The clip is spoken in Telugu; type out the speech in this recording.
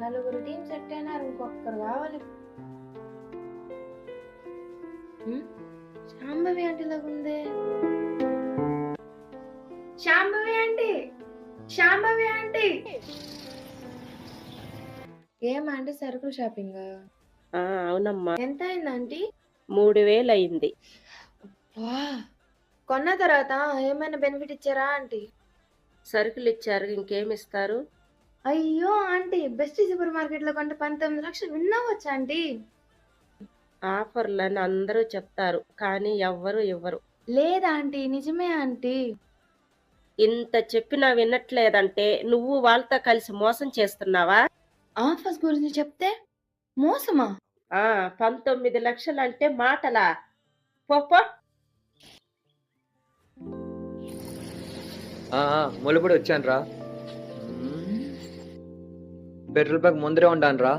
నలుగురు టీం సెట్ అయినారు, ఇంకొకరు కావాలి. శాంభవి ఆంటీ లాగుందే. Shambhavi aunty, Shambhavi aunty. ఏమంటే సరుకులు షాపింగ్ అవునమ్మా. ఎంత అయింది ఆంటీ? 3000 అయింది. కొన్న తర్వాత ఏమైనా బెనిఫిట్ ఇచ్చారా ఆంటీ? సరుకులు ఇచ్చారు, ఇంకేమిస్తారు? అయ్యో ఆంటీ, బెస్ట్ సూపర్ మార్కెట్ లో కొంటే 19 లక్షలు విన్నావచ్చా ఆంటీ? ఆఫర్లని అందరూ చెప్తారు, కానీ ఎవ్వరు ఇవ్వరు. లేదా ఆంటీ, నిజమే ఆంటీ. ఇంత చెప్పినా వినట్లేదంటే నువ్వు వాళ్ళతో కలిసి మోసం చేస్తున్నావా? ఆఫర్స్ గురించి చెప్తే మోసమా? 19 లక్షలు అంటే మాటలా? పో. ములుపుడు వచ్చాను రా. పెట్రోల్ బంక్ ముందరే ఉంటాను రా.